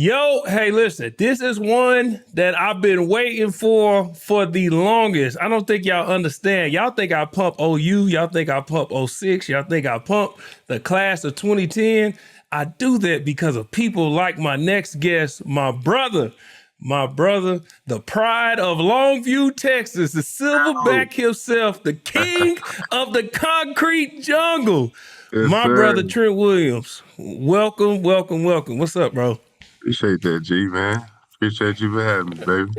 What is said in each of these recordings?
Yo, hey, listen, this is one that I've been waiting for the longest. I don't think y'all understand. Y'all think I pump OU. Y'all think I pump '06. Y'all think I pump the class of 2010. I do that because of people like my next guest, my brother, the pride of Longview, Texas, the Oh, silverback himself, the king of the concrete jungle, yes, my sir. brother Trent Williams. Welcome, welcome, welcome. What's up, bro? Appreciate that, G, man. Appreciate you for having me, baby.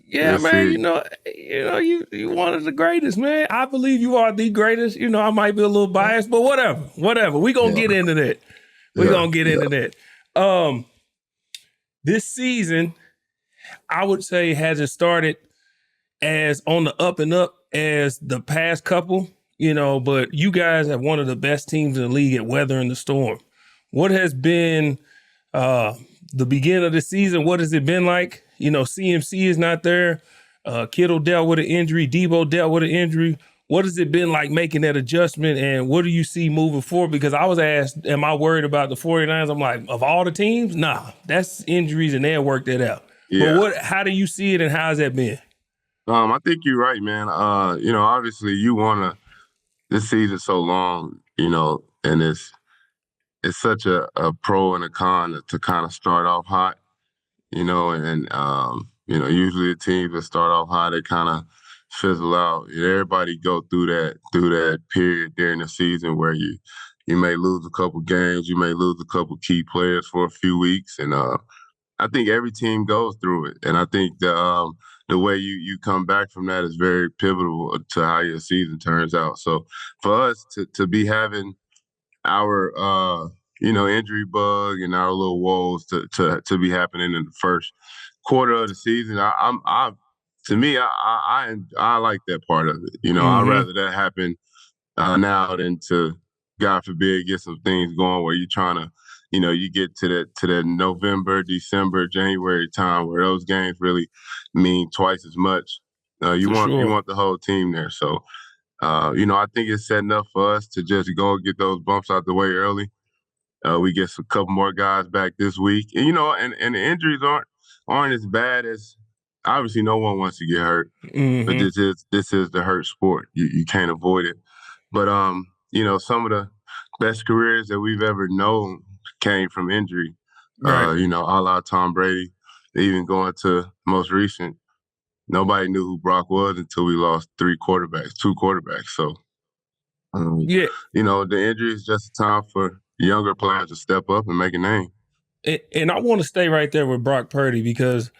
Yeah, Good to man. see You you. know, you one of the greatest, man. I believe you are the greatest. You know, I might be a little biased, but whatever. We gonna Yeah, get into that. We yeah, gonna get yeah. into that. Um, this season, I would say hasn't started as on the up and up as the past couple. You know, but you guys have one of the best teams in the league at weathering the storm. What has been uh, the beginning of the season? What has it been like? You know, CMC is not there. Kittle dealt with an injury. Debo dealt with an injury. What has it been like making that adjustment? And what do you see moving forward? Because I was asked, am I worried about the 49ers? I'm like, of all the teams, nah, that's injuries and they'll work that out. But Yeah. how do you see it and how's that been? I think you're right, man. Obviously you wanna this season's so long, and it's such a pro and a con to kind of start off hot, usually the teams that start off hot, they kind of fizzle out. Everybody go through that period during the season where you may lose a couple games, you may lose a couple key players for a few weeks, and I think every team goes through it, and I think the way you come back from that is very pivotal to how your season turns out. So for us to be having our injury bug and our little woes to be happening in the first quarter of the season, to me, I like that part of it. I'd Mm-hmm. rather that happen now than to, God forbid, get some things going where you're trying to, you get to that November, December, January time where those games really mean twice as much. You For want you sure. want the whole team there. So, I think it's setting up for us to just go and get those bumps out the way early. We get a couple more guys back this week, and and the injuries aren't as bad as, obviously no one wants to get hurt, but Mm-hmm. this is the hurt sport. You can't avoid it. But some of the best careers that we've ever known came from injury. Right. A la Tom Brady, even going to most recent. Nobody knew who Brock was until we lost two quarterbacks. So, um, Yeah. the injury is just a time for younger players to step up and make a name. And I want to stay right there with Brock Purdy because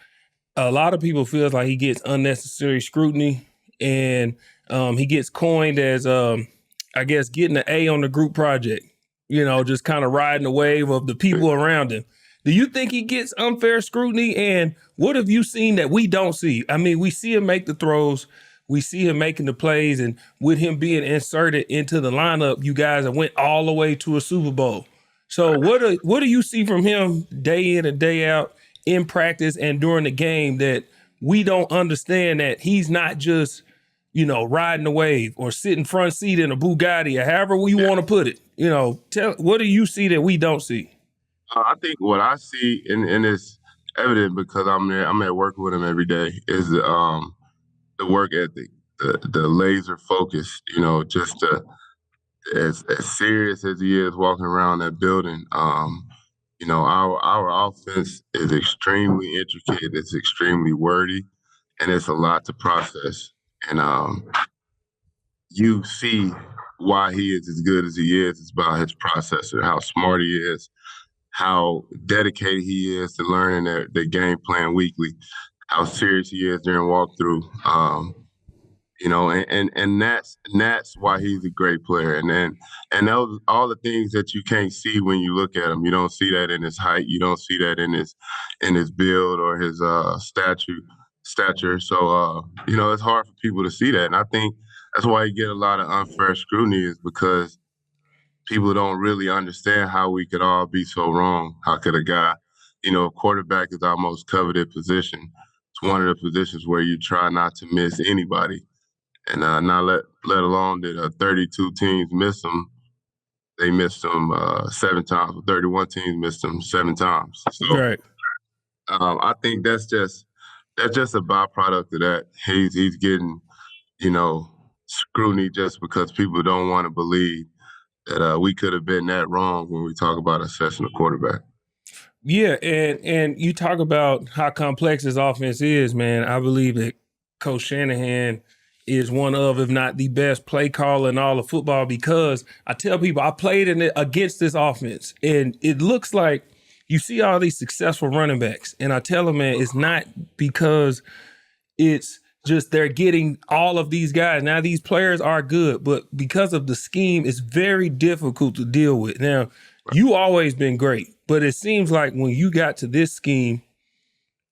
a lot of people feel like he gets unnecessary scrutiny and he gets coined as, I guess, getting an A on the group project, you know, just kind of riding the wave of the people around him. Do you think he gets unfair scrutiny? And what have you seen that we don't see? I mean, we see him make the throws. We see him making the plays. And with him being inserted into the lineup, you guys have went all the way to a Super Bowl. So what do you see from him day in and day out in practice and during the game that we don't understand that he's not just, you know, riding the wave or sitting front seat in a Bugatti or however we Yeah. want to put it? You know, what do you see that we don't see? I think what I see, and it's evident because I'm there, I'm at work with him every day, is the work ethic, the laser focus, just as serious as he is walking around that building. Our offense is extremely intricate, it's extremely wordy, and it's a lot to process. And you see why he is as good as he is. It's about his processor, how smart he is, how dedicated he is to learning their game plan weekly, how serious he is during walkthrough. And that's why he's a great player. And those all the things that you can't see when you look at him. You don't see that in his height. You don't see that in his build or his stature. So it's hard for people to see that. And I think that's why you get a lot of unfair scrutiny, is because people don't really understand how we could all be so wrong. How could a guy, quarterback is our most coveted position. It's one of the positions where you try not to miss anybody, and not let alone that 32 teams miss them. They missed them 7 times. 31 teams missed them 7 times. So Right. I think that's just a byproduct of that. He's getting, you know, scrutiny just because people don't want to believe that we could have been that wrong when we talk about assessing a quarterback. Yeah, and you talk about how complex his offense is, man. I believe that Coach Shanahan is one of, if not the best play caller in all of football, because I tell people I played in it against this offense, and it looks like you see all these successful running backs, and I tell them, man, it's not because it's just they're getting all of these guys. Now, these players are good, but because of the scheme, it's very difficult to deal with. Now, you always been great, but it seems like when you got to this scheme,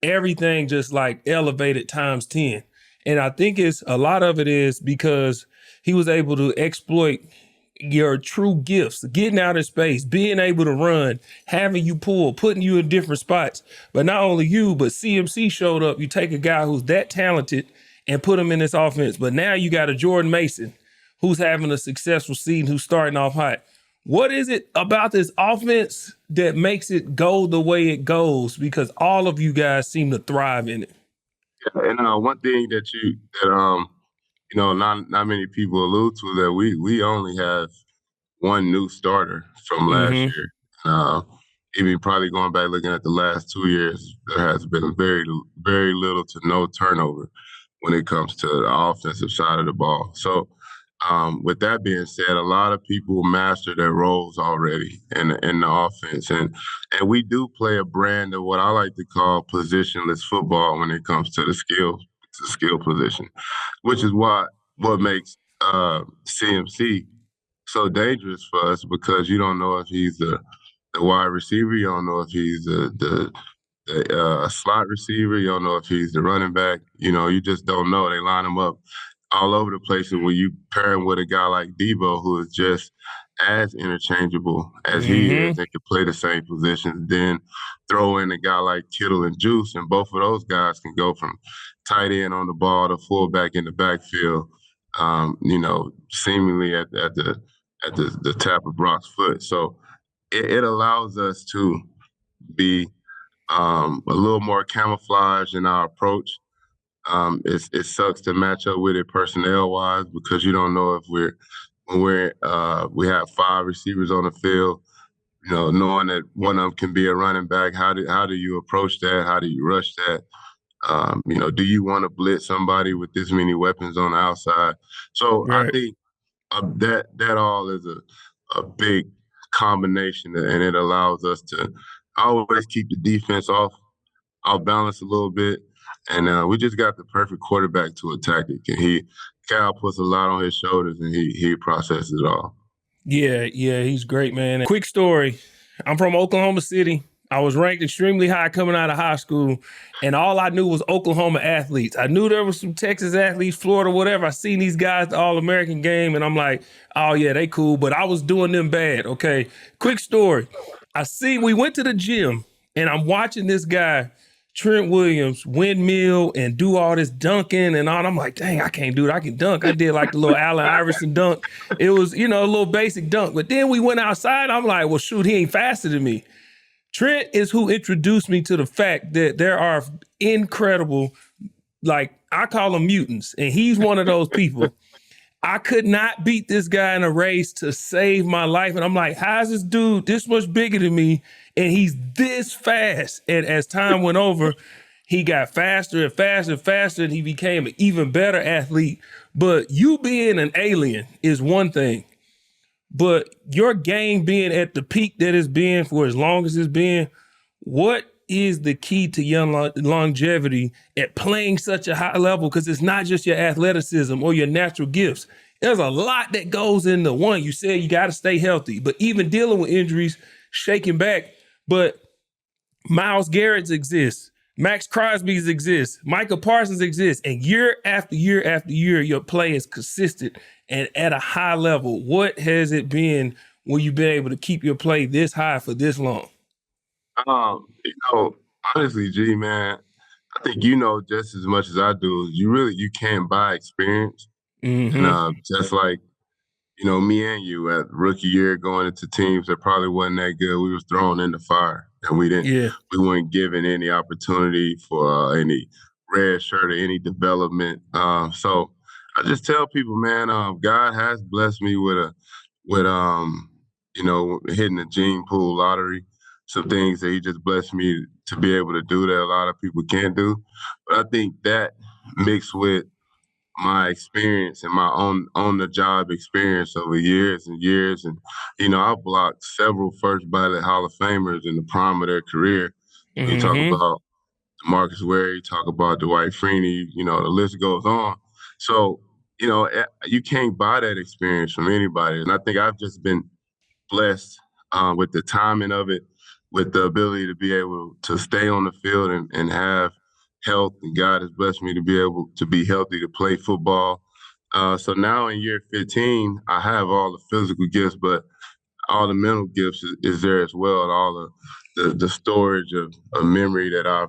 everything just like elevated times 10. And I think it's a lot of it is because he was able to exploit your true gifts, getting out of space, being able to run, having you pull, putting you in different spots. But not only you, but CMC showed up. You take a guy who's that talented and put him in this offense. But now you got a Jordan Mason who's having a successful season, who's starting off hot. What is it about this offense that makes it go the way it goes? Because all of you guys seem to thrive in it. Yeah, and one thing not many people allude to, that we only have one new starter from last Mm-hmm. year. Uh, Even probably going back looking at the last 2 years, there has been very little to no turnover when it comes to the offensive side of the ball. So, with that being said, a lot of people master their roles already in the offense, and we do play a brand of what I like to call positionless football when it comes to the skill position, which is what makes CMC so dangerous for us, because you don't know if he's the wide receiver, you don't know if he's the slot receiver, you don't know if he's the running back. You just don't know. They line him up all over the place, and when you pair him with a guy like Debo, who is just as interchangeable as he is Mm-hmm. and can play the same positions, then throw in a guy like Kittle and Juice, and both of those guys can go from tight end on the ball to fullback in the backfield, seemingly at the tap of Brock's foot. So it allows us to be a little more camouflage in our approach. It sucks to match up with it personnel wise, because you don't know if we have five receivers on the field, knowing that one of them can be a running back. How do you approach that? How do you rush that? Do you want to blitz somebody with this many weapons on the outside? So I Right. think that all is a big combination, and it allows us to always keep the defense off balance a little bit, and we just got the perfect quarterback to attack it. And Cal puts a lot on his shoulders, and he processes it all. Yeah, he's great, man. Quick story. I'm from Oklahoma City. I was ranked extremely high coming out of high school, and all I knew was Oklahoma athletes. I knew there was some Texas athletes, Florida, whatever. I seen these guys at the All-American game, and I'm like, oh yeah, they cool, but I was doing them bad. Okay, quick story. We went to the gym, and I'm watching this guy, Trent Williams, windmill and do all this dunking and all. I'm like, dang, I can't do it. I can dunk. I did like the little Allen Iverson dunk. It was, a little basic dunk. But then we went outside. I'm like, well, shoot, he ain't faster than me. Trent is who introduced me to the fact that there are incredible, like, I call them mutants. And he's one of those people. I could not beat this guy in a race to save my life. And I'm like, how's this dude this much bigger than me? And he's this fast. And as time went over, he got faster and faster and faster, and he became an even better athlete. But you being an alien is one thing. But your game being at the peak that it's been for as long as it's been, what is the key to your longevity at playing such a high level? Because it's not just your athleticism or your natural gifts. There's a lot that goes into one. You said you got to stay healthy, but even dealing with injuries, shaking back. But Myles Garrett's exists. Max Crosby's exists. Micah Parsons exists. And year after year after year, your play is consistent and at a high level. What has it been when you've been able to keep your play this high for this long? Um, you know, Honestly, G man, I think just as much as I do. You can't buy experience, and Mm-hmm. just like me and you at rookie year going into teams that probably wasn't that good, we was thrown in the fire. and we Yeah. weren't given any opportunity for any red shirt or any development. So I just tell people, man, God has blessed me with hitting the gene pool lottery. Some things that He just blessed me to be able to do that a lot of people can't do. But I think that mixed with my experience and my own on the job experience over years and years. And, I blocked several first ballot Hall of Famers in the prime of their career. You talk Mm-hmm. about Marcus Ware, you talk about Dwight Freeney, the list goes on. So, you can't buy that experience from anybody. And I think I've just been blessed with the timing of it, with the ability to be able to stay on the field and have health. And God has blessed me to be able to be healthy to play football. So now in year 15, I have all the physical gifts, but all the mental gifts is there as well. And all the storage of memory that I've,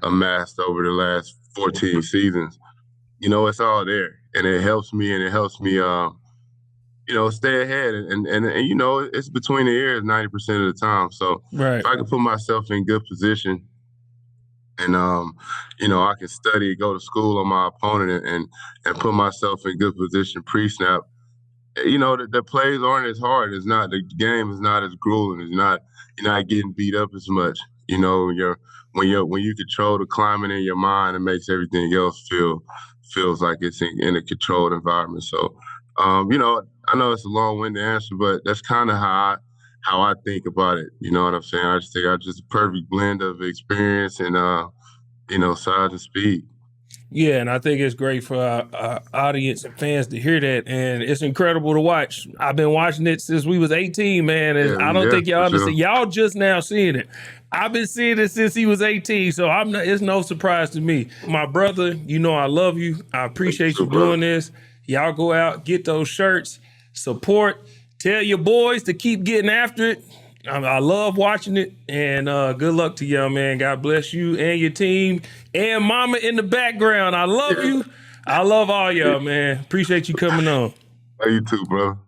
amassed over the last 14 seasons. It's all there, and it helps me, stay ahead. And it's between the ears 90% of the time. So Right. if I can put myself in good position and, I can study, go to school on my opponent and put myself in good position pre-snap, the plays aren't as hard. The game is not as grueling. You're not getting beat up as much. When you control the climate in your mind, it makes everything else feels like it's in a controlled environment. So, I know it's a long-winded answer, but that's kind of how I think about it. You know what I'm saying? I just think I'm just a perfect blend of experience and size and speed. Yeah, and I think it's great for our audience and fans to hear that, and it's incredible to watch. I've been watching it since we was 18, man, and I don't Yeah, think y'all for understand. sure. Y'all just now seeing it. I've been seeing it since he was 18, so it's no surprise to me. My brother, I love you. I appreciate you So, brother. doing this. Y'all go out, get those shirts, support, tell your boys to keep getting after it. I love watching it, and good luck to y'all, man. God bless you and your team and mama in the background. I love you. I love all y'all, man. Appreciate you coming on. You too, bro.